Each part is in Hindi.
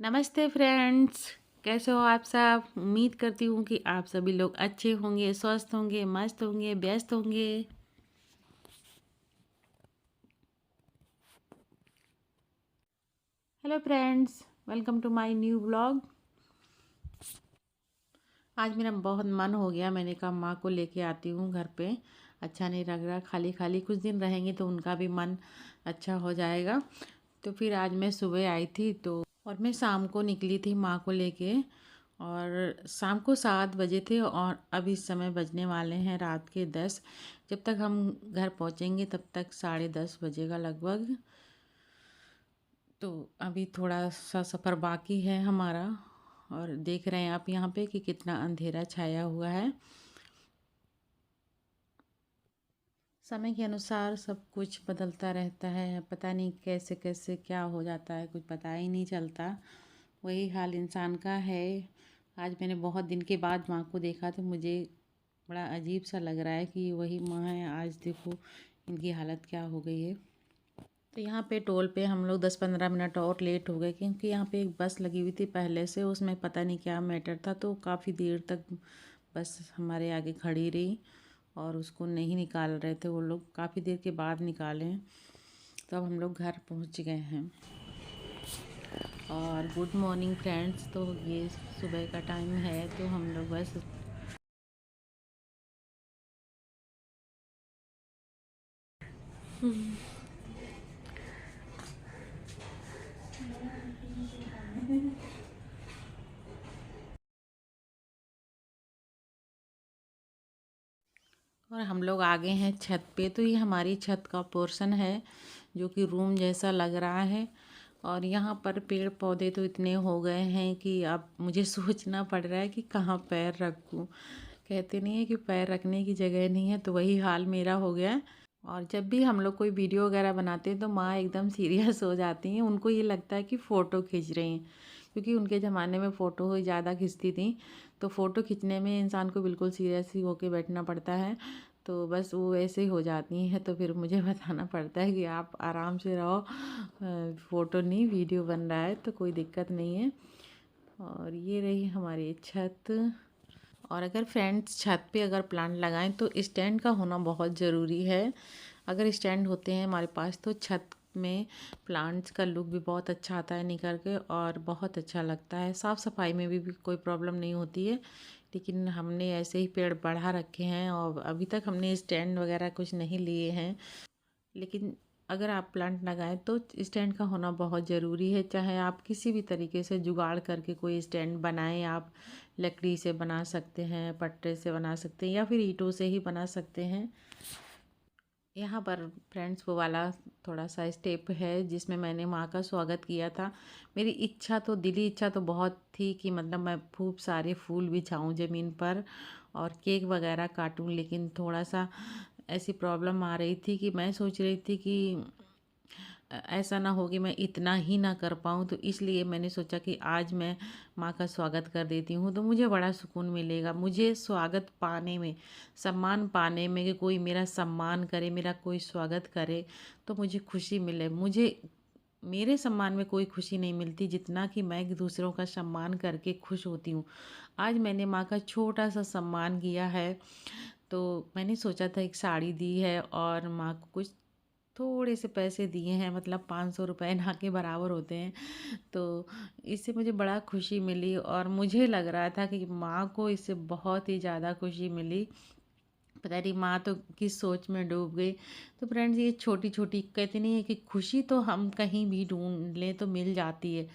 नमस्ते फ्रेंड्स। कैसे हो आप सब? उम्मीद करती हूँ कि आप सभी लोग अच्छे होंगे, स्वस्थ होंगे, मस्त होंगे, व्यस्त होंगे। Hello friends, welcome to my new blog. आज मेरा बहुत मन हो गया, मैंने कहा माँ को लेके आती हूँ घर पे। अच्छा नहीं लग रहा, खाली खाली कुछ दिन रहेंगे तो उनका भी मन अच्छा हो जाएगा। तो फिर आज मैं सुबह आई थी और मैं शाम को निकली थी माँ को लेके। और शाम को 7 बजे थे और अब इस समय बजने वाले हैं रात के 10। जब तक हम घर पहुँचेंगे तब तक 10:30 बजेगा लगभग। तो अभी थोड़ा सा सफ़र बाकी है हमारा। और देख रहे हैं आप यहाँ पे कि कितना अंधेरा छाया हुआ है। समय के अनुसार सब कुछ बदलता रहता है, पता नहीं कैसे कैसे क्या हो जाता है, कुछ पता ही नहीं चलता। वही हाल इंसान का है। आज मैंने बहुत दिन के बाद माँ को देखा तो मुझे बड़ा अजीब सा लग रहा है कि वही माँ है। आज देखो इनकी हालत क्या हो गई है। तो यहाँ पे टोल पे हम लोग 10-15 मिनट और लेट हो गए, क्योंकि यहाँ पे एक बस लगी हुई थी पहले से, उसमें पता नहीं क्या मैटर था, तो काफ़ी देर तक बस हमारे आगे खड़ी रही और उसको नहीं निकाल रहे थे वो लोग। काफ़ी देर के बाद निकाले। तो अब हम लोग घर पहुँच गए हैं। और गुड मॉर्निंग फ्रेंड्स। तो ये सुबह का टाइम है, तो हम लोग बस और हम लोग आ गए हैं छत पे। तो ये हमारी छत का पोर्शन है जो कि रूम जैसा लग रहा है। और यहाँ पर पेड़ पौधे तो इतने हो गए हैं कि अब मुझे सोचना पड़ रहा है कि कहाँ पैर रखूँ। कहते नहीं है कि पैर रखने की जगह नहीं है, तो वही हाल मेरा हो गया है। और जब भी हम लोग कोई वीडियो वगैरह बनाते हैं तो माँ एकदम सीरियस हो जाती हैं। उनको ये लगता है कि फ़ोटो खींच रही हैं, क्योंकि उनके ज़माने में फ़ोटो ही ज़्यादा खींचती थी। तो फ़ोटो खींचने में इंसान को बिल्कुल सीरियस ही होके बैठना पड़ता है। तो बस वो ऐसे ही हो जाती हैं। तो फिर मुझे बताना पड़ता है कि आप आराम से रहो, फ़ोटो नहीं वीडियो बन रहा है तो कोई दिक्कत नहीं है। और ये रही हमारी छत। और अगर फ्रेंड्स छत पे अगर प्लांट लगाएं तो स्टैंड का होना बहुत ज़रूरी है। अगर स्टैंड होते हैं हमारे पास तो छत में प्लांट्स का लुक भी बहुत अच्छा आता है निकल के, और बहुत अच्छा लगता है। साफ़ सफाई में भी कोई प्रॉब्लम नहीं होती है। लेकिन हमने ऐसे ही पेड़ बढ़ा रखे हैं और अभी तक हमने स्टैंड वगैरह कुछ नहीं लिए हैं। लेकिन अगर आप प्लांट लगाएं तो स्टैंड का होना बहुत ज़रूरी है। चाहे आप किसी भी तरीके से जुगाड़ करके कोई स्टैंड बनाएं। आप लकड़ी से बना सकते हैं, पट्टे से बना सकते हैं, या फिर ईंटों से ही बना सकते हैं। यहाँ पर फ्रेंड्स वो वाला थोड़ा सा स्टेप है जिसमें मैंने माँ का स्वागत किया था। मेरी इच्छा तो, दिली इच्छा तो बहुत थी कि मतलब मैं खूब सारे फूल बिछाऊँ ज़मीन पर और केक वगैरह काटूँ। लेकिन थोड़ा सा ऐसी प्रॉब्लम आ रही थी कि मैं सोच रही थी कि ऐसा ना हो कि मैं इतना ही ना कर पाऊँ। तो इसलिए मैंने सोचा कि आज मैं माँ का स्वागत कर देती हूँ तो मुझे बड़ा सुकून मिलेगा। मुझे स्वागत पाने में, सम्मान पाने में, कि कोई मेरा सम्मान करे, मेरा कोई स्वागत करे तो मुझे खुशी मिले। मुझे मेरे सम्मान में कोई खुशी नहीं मिलती जितना कि मैं दूसरों का सम्मान करके खुश होती हूँ। आज मैंने माँ का छोटा सा सम्मान किया है। तो मैंने सोचा था एक साड़ी दी है और माँ को कुछ थोड़े से पैसे दिए हैं, मतलब 500 रुपये ना के बराबर होते हैं। तो इससे मुझे बड़ा खुशी मिली और मुझे लग रहा था कि माँ को इससे बहुत ही ज़्यादा खुशी मिली। पता नहीं माँ तो किस सोच में डूब गई। तो फ्रेंड्स, ये छोटी छोटी, कहते नहीं है कि खुशी तो हम कहीं भी ढूंढ लें तो मिल जाती है,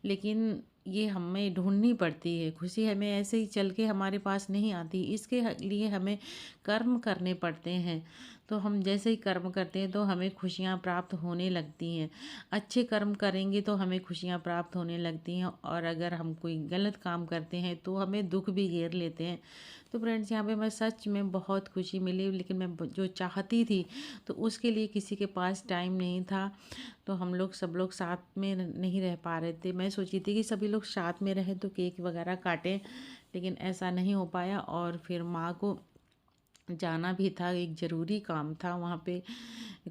लेकिन ये हमें ढूंढनी पड़ती है। खुशी हमें ऐसे ही चल के हमारे पास नहीं आती, इसके लिए हमें कर्म करने पड़ते हैं। तो हम जैसे ही कर्म करते हैं तो हमें खुशियाँ प्राप्त होने लगती हैं। अच्छे कर्म करेंगे तो हमें खुशियाँ प्राप्त होने लगती हैं, और अगर हम कोई गलत काम करते हैं तो हमें दुख भी घेर लेते हैं। तो फ्रेंड्स, यहाँ पे मैं सच में बहुत खुशी मिली, लेकिन मैं जो चाहती थी तो उसके लिए किसी के पास टाइम नहीं था। तो हम लोग सब लोग साथ में नहीं रह पा रहे थे। मैं सोची थी कि सभी लोग साथ में रहें तो केक वगैरह काटें, लेकिन ऐसा नहीं हो पाया। और फिर माँ को जाना भी था, एक ज़रूरी काम था वहाँ पे।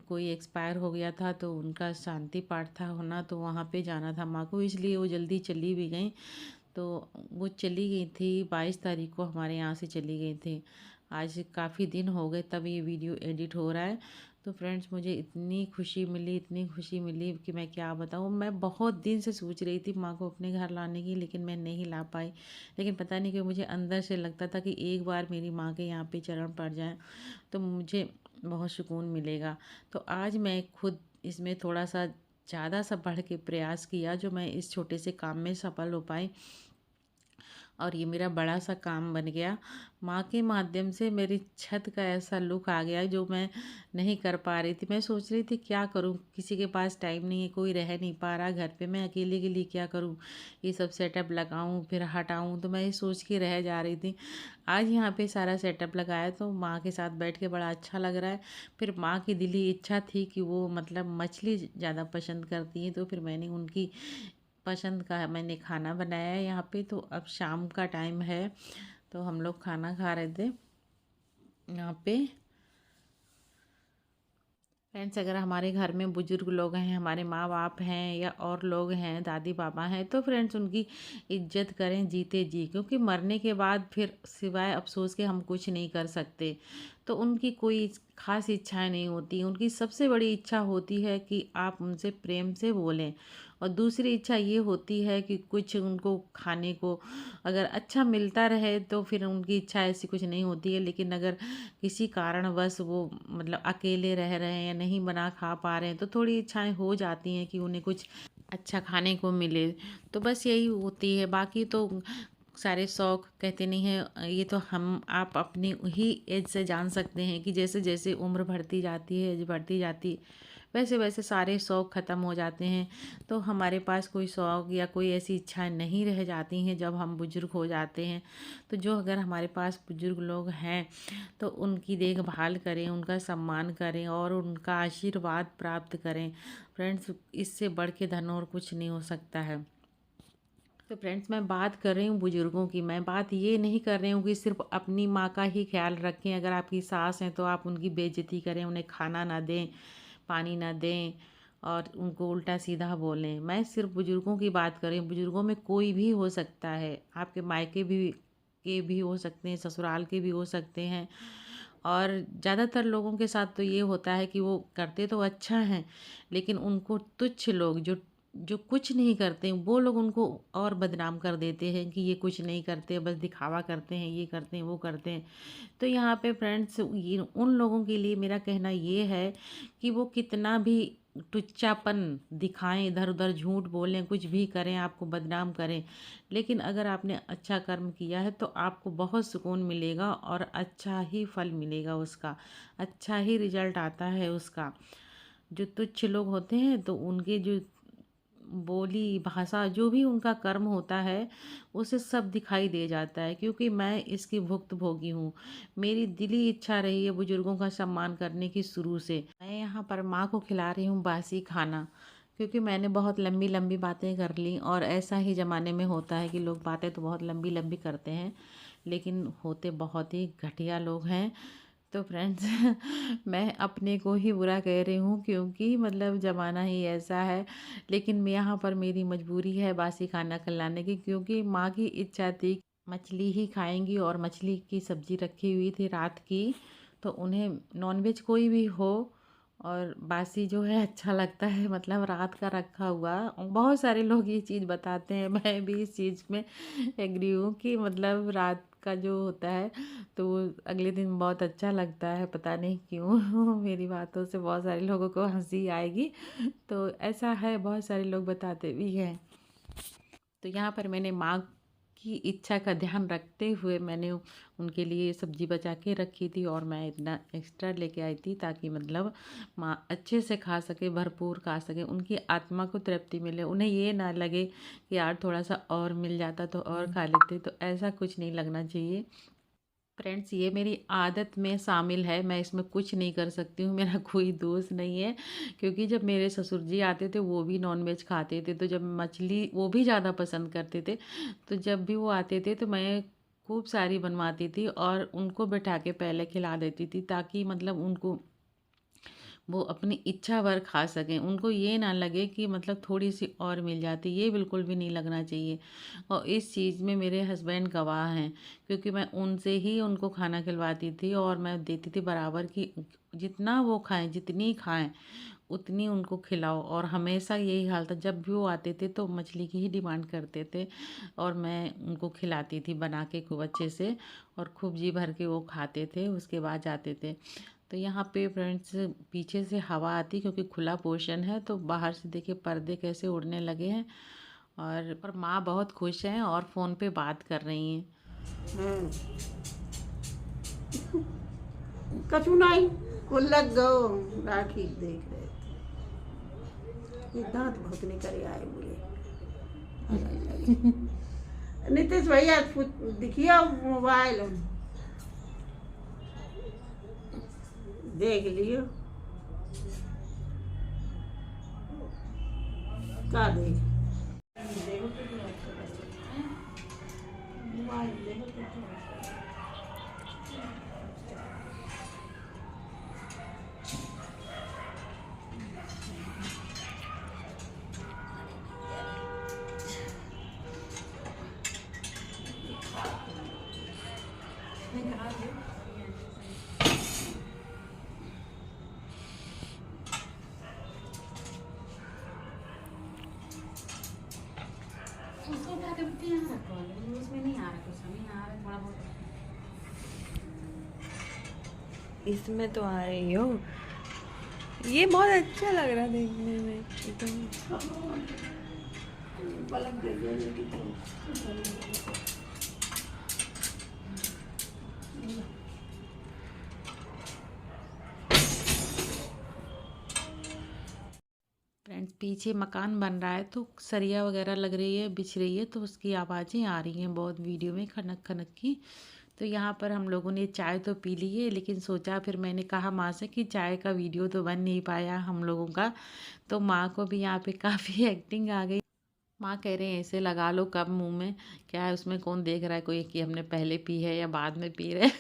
कोई एक्सपायर हो गया था तो उनका शांति पाठ था होना, तो वहाँ पे जाना था माँ को, इसलिए वो जल्दी चली भी गई। तो वो चली गई थी 22 तारीख को, हमारे यहाँ से चली गई थी। आज काफ़ी दिन हो गए तब ये वीडियो एडिट हो रहा है। तो फ्रेंड्स, मुझे इतनी खुशी मिली, इतनी खुशी मिली कि मैं क्या बताऊँ। मैं बहुत दिन से सोच रही थी माँ को अपने घर लाने की, लेकिन मैं नहीं ला पाई। लेकिन पता नहीं क्यों मुझे अंदर से लगता था कि एक बार मेरी माँ के यहाँ पे चरण पड़ जाए तो मुझे बहुत सुकून मिलेगा। तो आज मैं खुद इसमें थोड़ा सा ज़्यादा सा बढ़ के प्रयास किया, जो मैं इस छोटे से काम में सफल हो पाई, और ये मेरा बड़ा सा काम बन गया। माँ के माध्यम से मेरी छत का ऐसा लुक आ गया जो मैं नहीं कर पा रही थी। मैं सोच रही थी क्या करूँ, किसी के पास टाइम नहीं है, कोई रह नहीं पा रहा घर पे, मैं अकेले के लिए क्या करूँ, ये सब सेटअप लगाऊँ फिर हटाऊँ, तो मैं ये सोच के रह जा रही थी। आज यहाँ पे सारा सेटअप लगाया तो माँ के साथ बैठ के बड़ा अच्छा लग रहा है। फिर माँ की दिली इच्छा थी कि वो मतलब मछली ज़्यादा पसंद करती हैं, तो फिर मैंने उनकी पसंद का मैंने खाना बनाया है यहाँ पे। तो अब शाम का टाइम है, तो हम लोग खाना खा रहे थे यहाँ पे। फ्रेंड्स, अगर हमारे घर में बुजुर्ग लोग हैं, हमारे माँ बाप हैं या और लोग हैं, दादी बाबा हैं, तो फ्रेंड्स उनकी इज्जत करें जीते जी, क्योंकि मरने के बाद फिर सिवाय अफसोस के हम कुछ नहीं कर सकते। तो उनकी कोई खास इच्छाएं नहीं होती, उनकी सबसे बड़ी इच्छा होती है कि आप उनसे प्रेम से बोलें। और दूसरी इच्छा ये होती है कि कुछ उनको खाने को अगर अच्छा मिलता रहे तो फिर उनकी इच्छा ऐसी कुछ नहीं होती है। लेकिन अगर किसी कारणवश वो मतलब अकेले रह रहे हैं या नहीं बना खा पा रहे हैं, तो थोड़ी इच्छाएं हो जाती हैं कि उन्हें कुछ अच्छा खाने को मिले। तो बस यही होती है, बाकी तो सारे शौक कहते नहीं हैं, ये तो हम आप अपनी ही एज से जान सकते हैं कि जैसे जैसे उम्र बढ़ती जाती है, एज बढ़ती जाती है, वैसे वैसे सारे शौक ख़त्म हो जाते हैं। तो हमारे पास कोई शौक या कोई ऐसी इच्छाएं नहीं रह जाती हैं जब हम बुज़ुर्ग हो जाते हैं। तो जो अगर हमारे पास बुज़ुर्ग लोग हैं तो उनकी देखभाल करें, उनका सम्मान करें और उनका आशीर्वाद प्राप्त करें। फ्रेंड्स, इससे बढ़ के धन और कुछ नहीं हो सकता है। तो फ्रेंड्स, मैं बात कर रही हूँ बुज़ुर्गों की, मैं बात ये नहीं कर रही हूँ कि सिर्फ अपनी माँ का ही ख्याल रखें। अगर आपकी सास हैं तो आप उनकी बेइज्जती करें, उन्हें खाना ना दें, पानी ना दें और उनको उल्टा सीधा बोलें। मैं सिर्फ बुज़ुर्गों की बात कर रही हूँ। बुज़ुर्गों में कोई भी हो सकता है, आपके मायके भी हो सकते हैं, ससुराल के भी हो सकते हैं। और ज़्यादातर लोगों के साथ तो ये होता है कि वो करते तो अच्छा हैं, लेकिन उनको तुच्छ लोग जो जो कुछ नहीं करते हैं, वो लोग उनको और बदनाम कर देते हैं कि ये कुछ नहीं करते, बस दिखावा करते हैं, ये करते हैं, वो करते हैं। तो यहाँ पे फ्रेंड्स, ये उन लोगों के लिए मेरा कहना ये है कि वो कितना भी टुच्चापन दिखाएं, इधर उधर झूठ बोलें, कुछ भी करें, आपको बदनाम करें, लेकिन अगर आपने अच्छा कर्म किया है तो आपको बहुत सुकून मिलेगा और अच्छा ही फल मिलेगा उसका, अच्छा ही रिजल्ट आता है उसका। जो तुच्छ लोग होते हैं तो उनके जो बोली भाषा जो भी उनका कर्म होता है उसे सब दिखाई दे जाता है, क्योंकि मैं इसकी भुक्तभोगी हूँ। मेरी दिली इच्छा रही है बुजुर्गों का सम्मान करने की शुरू से। मैं यहाँ पर माँ को खिला रही हूँ बासी खाना, क्योंकि मैंने बहुत लंबी लंबी बातें कर ली, और ऐसा ही ज़माने में होता है कि लोग बातें तो बहुत लंबी लंबी करते हैं लेकिन होते बहुत ही घटिया लोग हैं। तो फ्रेंड्स, मैं अपने को ही बुरा कह रही हूँ, क्योंकि मतलब ज़माना ही ऐसा है। लेकिन मैं यहाँ पर मेरी मजबूरी है बासी खाना खिलाने की, क्योंकि माँ की इच्छा थी मछली ही खाएंगी, और मछली की सब्ज़ी रखी हुई थी रात की, तो उन्हें नॉनवेज कोई भी हो और बासी जो है अच्छा लगता है, मतलब रात का रखा हुआ। बहुत सारे लोग ये चीज़ बताते हैं, मैं भी इस चीज़ में एग्री हूँ कि मतलब रात का जो होता है तो वो अगले दिन बहुत अच्छा लगता है, पता नहीं क्यों। मेरी बातों से बहुत सारे लोगों को हंसी आएगी, तो ऐसा है, बहुत सारे लोग बताते भी हैं। तो यहाँ पर मैंने माँ की इच्छा का ध्यान रखते हुए मैंने उनके लिए सब्जी बचा के रखी थी, और मैं इतना एक्स्ट्रा लेके आई थी ताकि मतलब माँ अच्छे से खा सके, भरपूर खा सके, उनकी आत्मा को तृप्ति मिले, उन्हें ये ना लगे कि यार थोड़ा सा और मिल जाता तो और खा लेते। तो ऐसा कुछ नहीं लगना चाहिए। फ्रेंड्स, ये मेरी आदत में शामिल है, मैं इसमें कुछ नहीं कर सकती हूँ, मेरा कोई दोष नहीं है। क्योंकि जब मेरे ससुर जी आते थे वो भी नॉनवेज खाते थे, तो जब मछली वो भी ज़्यादा पसंद करते थे, तो जब भी वो आते थे तो मैं खूब सारी बनवाती थी और उनको बैठा के पहले खिला देती थी, ताकि मतलब उनको वो अपनी इच्छा भर खा सकें। उनको ये ना लगे कि मतलब थोड़ी सी और मिल जाती, ये बिल्कुल भी नहीं लगना चाहिए। और इस चीज़ में मेरे हस्बैंड गवाह हैं, क्योंकि मैं उनसे ही उनको खाना खिलवाती थी और मैं देती थी बराबर की, जितना वो खाएं, जितनी खाएं उतनी उनको खिलाओ। और हमेशा यही हाल था, जब भी वो आते थे तो मछली की ही डिमांड करते थे और मैं उनको खिलाती थी बना के खूब अच्छे से, और खूब जी भर के वो खाते थे, उसके बाद जाते थे। तो यहाँ पे फ्रेंड्स पीछे से हवा आती, क्योंकि खुला पोर्शन है, तो बाहर से देखिए पर्दे कैसे उड़ने लगे हैं। और माँ बहुत खुश हैं और फ़ोन पे बात कर रही हैं। कछु नहीं, लग गो राखी देख रहे थे। ये दांत बहुत निकल आए मुझे। नीतीश भैया दिखिए मोबाइल देख लियो, का देख मोबाइल उसको उठा के बिट्टी यहाँ रखो, उसमें नहीं आ रहा, कुछ नहीं आ रहा, थोड़ा बहुत इसमें तो आ रही हो। ये बहुत अच्छा लग रहा देखने में एकदम। पलक दे फ्रेंड्स पीछे मकान बन रहा है, तो सरिया वगैरह लग रही है, बिछ रही है, तो उसकी आवाज़ें आ रही हैं बहुत वीडियो में, खनक खनक की। तो यहाँ पर हम लोगों ने चाय तो पी ली है, लेकिन सोचा, फिर मैंने कहा माँ से कि चाय का वीडियो तो बन नहीं पाया हम लोगों का। तो माँ को भी यहाँ पे काफ़ी एक्टिंग आ गई। माँ कह रहे हैं ऐसे लगा लो कब मुंह में, क्या है उसमें, कौन देख रहा है कोई कि हमने पहले पी है या बाद में पी रहे हैं।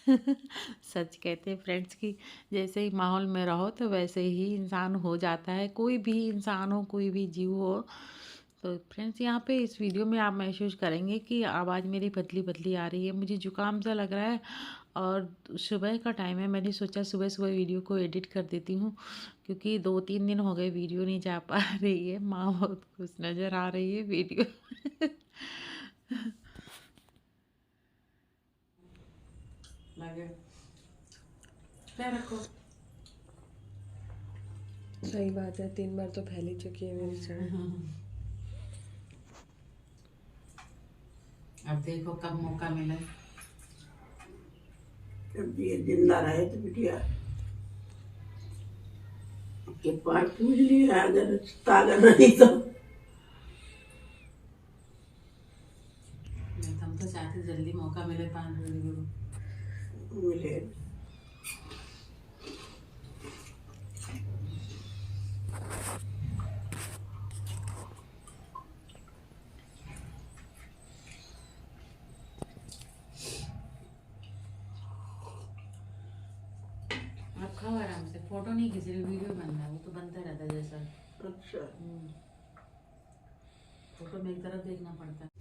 सच कहते हैं फ्रेंड्स कि जैसे ही माहौल में रहो तो वैसे ही इंसान हो जाता है, कोई भी इंसान हो, कोई भी जीव हो। तो फ्रेंड्स यहाँ पे इस वीडियो में आप महसूस करेंगे कि आवाज़ मेरी पतली पतली आ रही है, मुझे जुकाम सा लग रहा है। और सुबह का टाइम है, मैंने सोचा सुबह सुबह वीडियो को एडिट कर देती हूँ, क्योंकि 2-3 दिन हो गए वीडियो नहीं जा पा रही है। माँ बहुत खुश नज़र आ रही है वीडियो। लगे क्या रखो। सही बात है, 3 बार तो फैल ही चुकी है मेरी चाय। अब देखो कब मौका मिला। जब ये जिंदा रहे तो बिटिया के पास पूछ लिया, अगर ताकत नहीं तो हम तो चाहते जल्दी मौका मिले 5 दिन मिले। आप खाओ आराम से, फोटो नहीं खींच रही, वीडियो बन रहा है, वो तो बनता रहता है जैसा। अच्छा फोटो मेरी तरफ देखना पड़ता है।